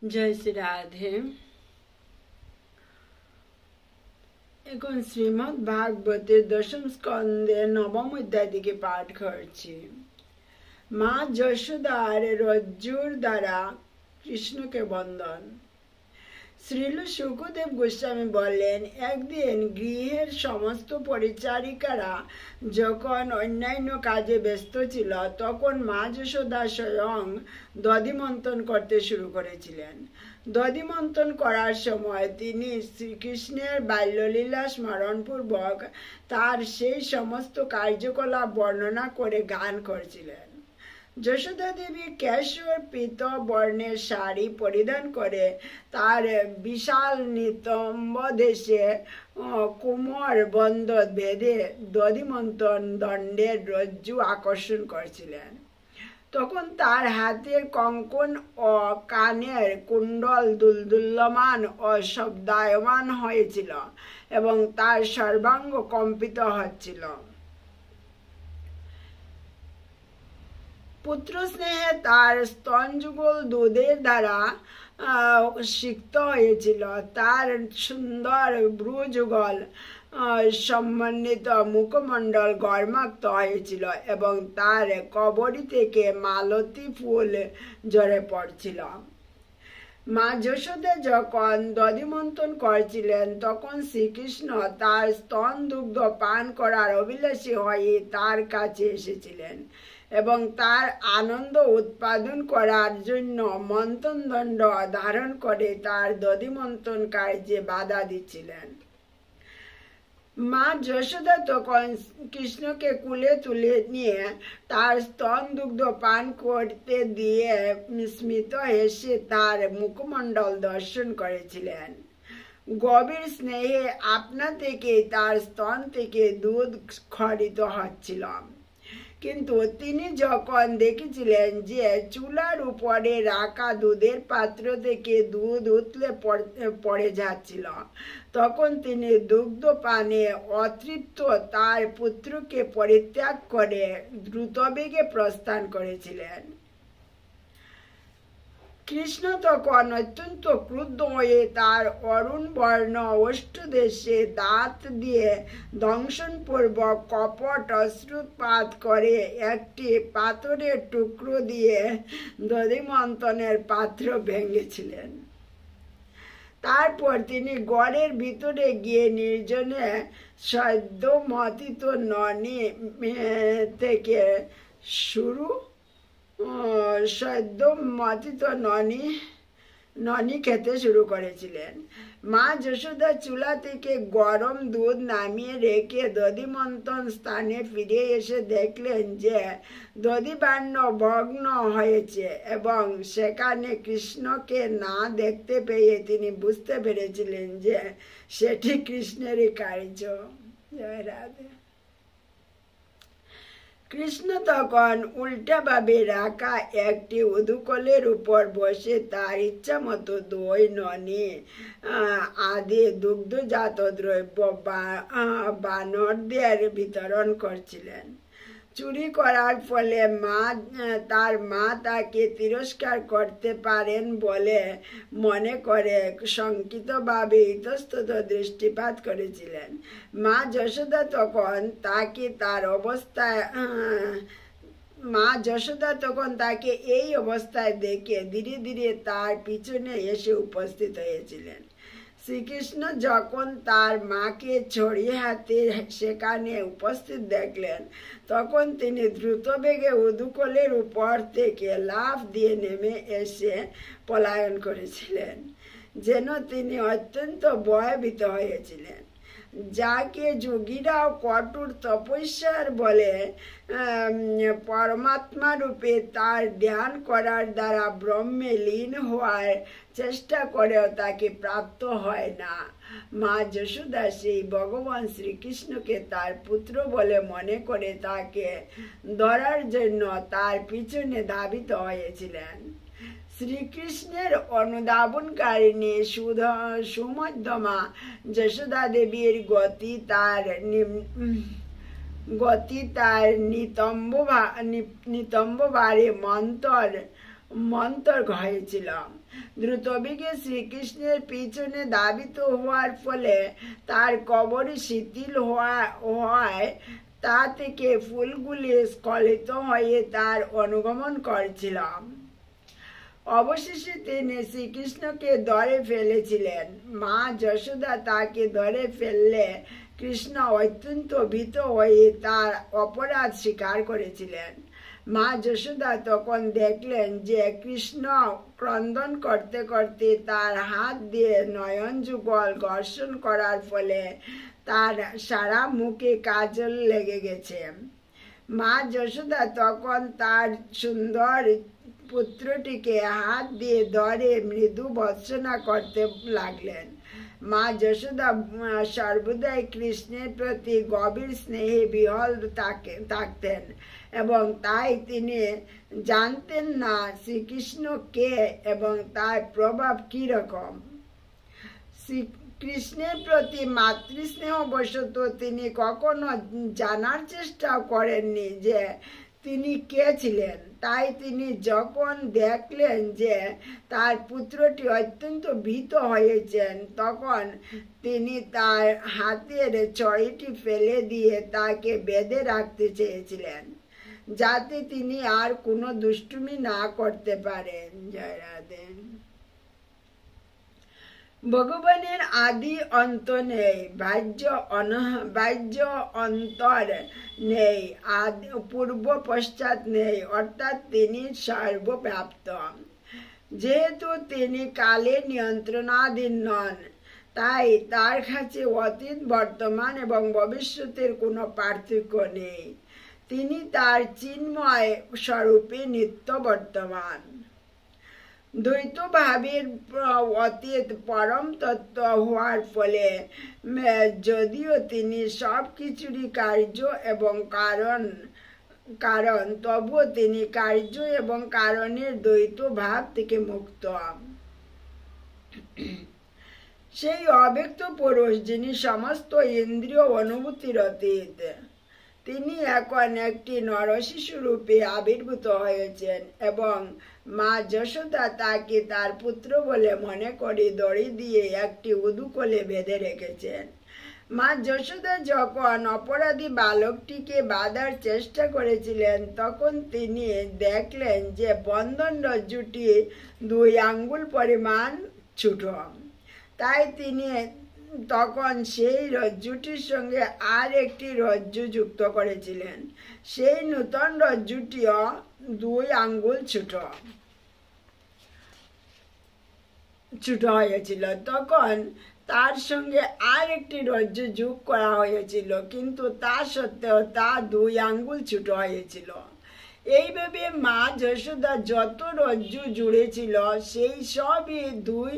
জয় শ্রী রাধে। এখন শ্রীমদ্ ভাগবতের দশম স্কন্ধে নবম অধ্যায় থেকে পাঠ করছি। মা যশোদার রজ্জুর দ্বারা কৃষ্ণকে বন্দন। শ্রীল শুকদেব গোস্বামী বললেন, একদিন গৃহের সমস্ত পরিচারিকারা যখন অন্যান্য কাজে ব্যস্ত ছিল, তখন মা যশোদা স্বয়ং দধিমন্থন করতে শুরু করেছিলেন। দধিমন্থন করার সময় তিনি শ্রীকৃষ্ণের বাল্যলীলা স্মরণপূর্বক তার সেই সমস্ত কার্যকলাপ বর্ণনা করে গান করছিলেন। যশোদা দেবী কেশর পীত বর্ণের শাড়ি পরিধান করে তার বিশাল নিতম্ব দেশে কোমর বন্ধ বেঁধে দধিমন্থন দণ্ডের রজ্জু আকর্ষণ করছিলেন। তখন তার হাতের কঙ্কন ও কানের কুণ্ডল দুলদুল্যমান ও শব্দায়মান হয়েছিল এবং তার সর্বাঙ্গ কম্পিত হচ্ছিল। পুত্র স্নেহে তার স্তনযুগল দুধের দ্বারা সিক্ত হয়েছিল। তার সুন্দর ভ্রুযুগল সমন্বিত মুখমণ্ডল গর্মাক্ত হয়েছিল এবং তার কবরী থেকে মালতী ফুল ঝরে পড়ছিল। মা যশোদা যখন দধিমন্থন করছিলেন, তখন শ্রীকৃষ্ণ তার স্তন দুগ্ধ পান করার অভিলাষী হয়ে তার কাছে এসেছিলেন এবং তার আনন্দ উৎপাদন করার জন্য মন্থন দণ্ড ধারণ করে তার দধিমন্থন কার্যে বাধা দিচ্ছিলেন। মা যশোদা তখন কৃষ্ণকে কুলে তুলে নিয়ে তার স্তন দুগ্ধ পান করতে দিয়ে স্মিত হেসে তার মুখমণ্ডল দর্শন করেছিলেন। গভীর স্নেহে আপনা থেকে তার স্তন থেকে দুধ খরিত হচ্ছিল। কিন্তু তিনি যখন দেখেছিলেন যে চুলার উপরে রাখা দুধের পাত্র থেকে দুধ উতলে পড়ে যাচ্ছিল, তখন তিনি দুগ্ধ পানে অতৃপ্ত তার পুত্রকে পরিত্যাগ করে দ্রুতবেগে প্রস্থান করেছিলেন। কৃষ্ণ তখন অত্যন্ত ক্রুদ্ধ হয়ে তার অরুণ বর্ণ ওষ্ঠদেশে দাঁত দিয়ে দংশনপূর্বক কপট অশ্রুপাত করে একটি পাথরের টুকরো দিয়ে দধিমন্থনের পাত্র ভেঙেছিলেন। তারপর তিনি গড়ের ভিতরে গিয়ে নির্জনে সদ্য মথিত ননি খেতে শুরু করেছিলেন। মা যশোদা চুলা থেকে গরম দুধ নামিয়ে রেখে দধিমন্থন স্থানে ফিরে এসে দেখলেন যে দধিবাণ্য ভগ্ন হয়েছে এবং সেখানে কৃষ্ণকে না দেখতে পেয়ে তিনি বুঝতে পেরেছিলেন যে সেটি কৃষ্ণেরই কার্য। জয় রাধে। কৃষ্ণ তখন উল্টাভাবে রাখা একটি উদুকলের উপর বসে তার ইচ্ছা মতো দই, ননি আদি দুগ্ধজাত দ্রব্য বানরদের বিতরণ করছিলেন। চুরি করার ফলে তার মা তাকে তিরস্কার করতে পারেন বলে মনে করে শঙ্কিতভাবে ইতস্তত দৃষ্টিপাত করেছিলেন। মা যশোদা তখন তাকে এই অবস্থায় দেখে ধীরে ধীরে তার পিছনে এসে উপস্থিত হয়েছিলেন। শ্রীকৃষ্ণ যখন তার মাকে ছড়িয়ে হাতে সেখানে উপস্থিত দেখলেন, তখন তিনি দ্রুতবেগে উদুকলের উপর থেকে লাফ দিয়ে নেমে এসে পলায়ন করেছিলেন, যেন তিনি অত্যন্ত ভয়ভীত হয়েছিলেন। যাকে যোগীরাও কঠোর তপস্যার বলে পরমাত্মা রূপে তার ধ্যান করার দ্বারা ব্রহ্মে লীন হওয়ার চেষ্টা করেও তাকে প্রাপ্ত হয় না, মা যশোদা সেই ভগবান শ্রীকৃষ্ণকে তার পুত্র বলে মনে করে তাকে ধরার জন্য তার পিছনে ধাবিত হয়েছিলেন। শ্রীকৃষ্ণের অনুধাবনকারিণী সুমধ্যমা যশোদা দেবীর গতি তার নিতম্ব ভারে মন্তর মন্তর হয়েছিল। দ্রুতবেগে শ্রীকৃষ্ণের পিছনে ধাবিত হওয়ার ফলে তার কবর শিথিল হওয়ায় তা থেকে ফুলগুলি স্খলিত হয়ে তার অনুগমন করছিল। অবশেষে তিনি শ্রীকৃষ্ণকে ধরে ফেলেছিলেন। মা যশোদা তাকে ধরে ফেললে কৃষ্ণ অত্যন্ত ভীত হয়ে তার অপরাধ স্বীকার করেছিলেন। মা যশোদা তখন দেখলেন যে কৃষ্ণ ক্রন্দন করতে করতে তার হাত দিয়ে নয়ন যুগল ঘর্ষণ করার ফলে তার সারা মুখে কাজল লেগে গেছে। মা যশোদা তখন তার সুন্দর পুত্রটিকে হাত দিয়ে ধরে মৃদু ভর্ৎসনা করতে লাগলেন। মা যশোদা সর্বদাই কৃষ্ণের প্রতি গভীর স্নেহে বিহ্বল থাকতেন এবং তাই তিনি জানতেন না শ্রীকৃষ্ণ কে এবং তার প্রভাব কি রকম। কৃষ্ণের প্রতি মাতৃস্নেহ বশত তিনি কখনো জানার চেষ্টাও করেননি যে তিনি কে ছিলেন। তাই তিনি যখন দেখলেন যে তার পুত্রটি অত্যন্ত ভীত হয়েছেন, তখন তিনি তার হাতের ছড়িটি ফেলে দিয়ে তাকে বেঁধে রাখতে চেয়েছিলেন, যাতে তিনি আর কোনো দুষ্টুমি না করতে পারেন। জয় রাধে। ভগবানের আদি অন্ত নেই, বাহ্য অন্তর নেই, পূর্ব পশ্চাৎ নেই, অর্থাৎ তিনি সর্বব্যাপ্ত। যেহেতু তিনি কালের নিয়ন্ত্রণাধীন নন, তাই তার কাছে অতীত, বর্তমান এবং ভবিষ্যতের কোনো পার্থক্য নেই। তিনি তার চিন্ময় স্বরূপে নিত্য বর্তমান। দ্বৈত ভাবের অতীত পরম তত্ত্ব হওয়ার ফলে যদিও তিনি সব কিছুরই কার্য এবং কারণ, তবুও তিনি কার্য এবং কারণের দ্বৈত ভাব থেকে মুক্ত। সেই অব্যক্ত পুরুষ যিনি সমস্ত ইন্দ্রিয় অনুভূতির অতীত, তিনি এখন একটি নরশিশু রূপে আবির্ভূত হয়েছেন এবং মা যশোদা তাকে তার পুত্র বলে মনে করে দড়ি দিয়ে একটি উদুকলে বেঁধে রেখেছেন। মা যশোদা যখন অপরাধী বালকটিকে বাঁধার চেষ্টা করেছিলেন, তখন তিনি দেখলেন যে বন্ধন রজ্জুটি 2 আঙ্গুল পরিমাণ ছোট। তাই তিনি তখন সেই রজ্জুটির সঙ্গে আর একটি রজ্জু যুক্ত করেছিলেন। সেই নূতন রজ্জুটিও 2 আঙ্গুল ছোট হয়েছিল। তখন তার সঙ্গে আর একটি রজ্জু যোগ করা হয়েছিল, কিন্তু তা সত্ত্বেও তা 2 আঙ্গুল ছোট হয়েছিল। এইভাবে মা যশোদা যত রজ্জু জুড়েছিল সেই সবই 2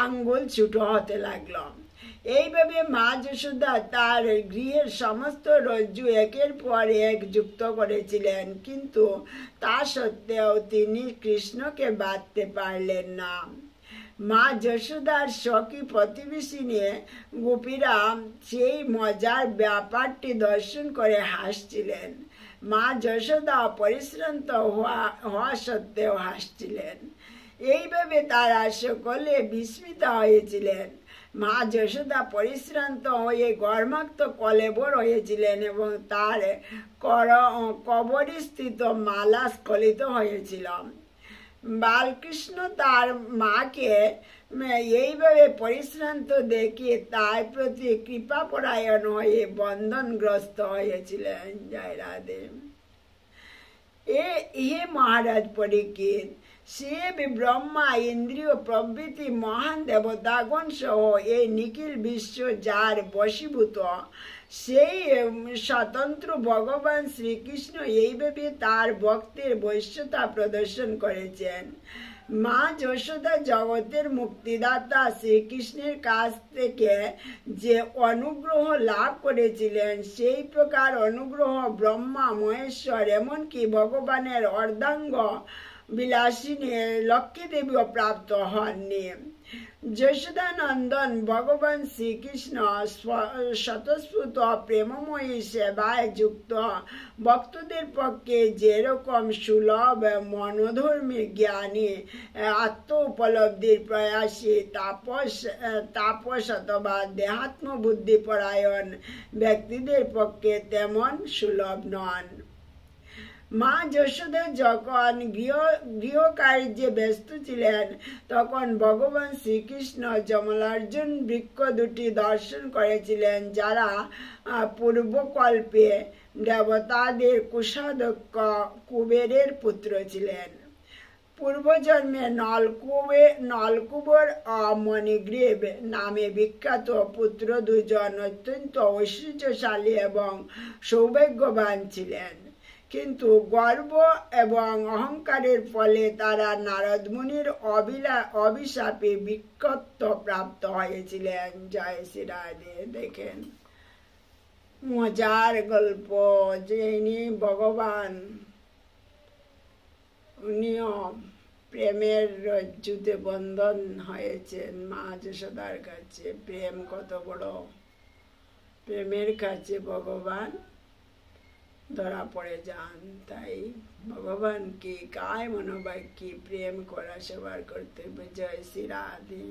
আঙ্গুল ছোট হতে লাগলো। এইভাবে মা যশোদা তার গৃহের সমস্ত রজ্জু একের পর এক যুক্ত করেছিলেন, কিন্তু তা সত্ত্বেও তিনি কৃষ্ণকে বাঁধতে পারলেন না। মা যশোদার সখী প্রতিবেশী নিয়ে গোপীরা সেই মজার ব্যাপারটি দর্শন করে হাসছিলেন। মা যশোদা পরিশ্রান্ত হওয়া সত্ত্বেও হাসছিলেন। এইভাবে তারা সকলে বিস্মিত হয়েছিলেন। মা যশোদা পরিশ্রান্ত হয়ে গর্মাক্ত কলেবর হয়েছিলেন এবং তার কবরে স্থিত মালা স্খলিত হয়েছিল। বালকৃষ্ণ তার মাকে এইভাবে পরিশ্রান্ত দেখে তার প্রতি কৃপাপরায়ণ হয়ে বন্ধনগ্রস্ত হয়েছিলেন। জয় রাধে। হে মহারাজ পরীক্ষিত, শিব, ব্রহ্মা, ইন্দ্রিয় প্রভৃতি মহান দেবতাগণ সহ এই নিখিল বিশ্ব যার বশীভূত, সেই স্বতন্ত্র ভগবান শ্রীকৃষ্ণ এইভাবে তার ভক্তের বৈশ্যতা প্রদর্শন করেছেন। মা যশোদা জগতের মুক্তিদাতা শ্রীকৃষ্ণের কাছ থেকে যে অনুগ্রহ লাভ করেছিলেন, সেই প্রকার অনুগ্রহ ব্রহ্মা, মহেশ্বর, এমনকি ভগবানের অর্ধাঙ্গ বিলাসিনী লক্ষ্মী দেবীও প্রাপ্ত হননি। যশোদানন্দন ভগবান শ্রীকৃষ্ণ স্বতঃস্ফূর্ত প্রেমময়ী সেবায় যুক্ত ভক্তদের পক্ষে যেরকম সুলভ মনোধর্মী জ্ঞানী আত্ম উপলব্ধির প্রয়াসী তাপস অথবা দেহাত্ম বুদ্ধিপরায়ণ ব্যক্তিদের পক্ষে তেমন সুলভ নন। মা যশোদা যখন গৃহকার্যে ব্যস্ত ছিলেন তখন ভগবান শ্রীকৃষ্ণ যমলার্জুন বৃক্ষ দুটি দর্শন করেছিলেন, যারা পূর্বকল্পে দেবতাদের কোষাধ্যক্ষ কুবেরের পুত্র ছিলেন। পূর্বজন্মে নলকুবর ও মণিগ্রীব নামে বিখ্যাত পুত্র দুজন অত্যন্ত ঐশ্বর্যশালী এবং সৌভাগ্যবান ছিলেন, কিন্তু গর্ব এবং অহংকারের ফলে তারা নারদ মুনির অভিশাপে বিক্ষত প্রাপ্ত হয়েছিলেন। জয় শ্রী রাধে। দেখেন মজার গল্প যে ইনি ভগবান, উনিও প্রেমের রজ্জুতে বন্ধন হয়েছেন মা যশোদার কাছে। প্রেম কত বড়, প্রেমের কাছে ভগবান ধরা পড়ে যান। তাই ভগবান কি কায় মনোবাক্যে প্রেম করা সবার কর্তব্য। জয় শ্রী রাধে।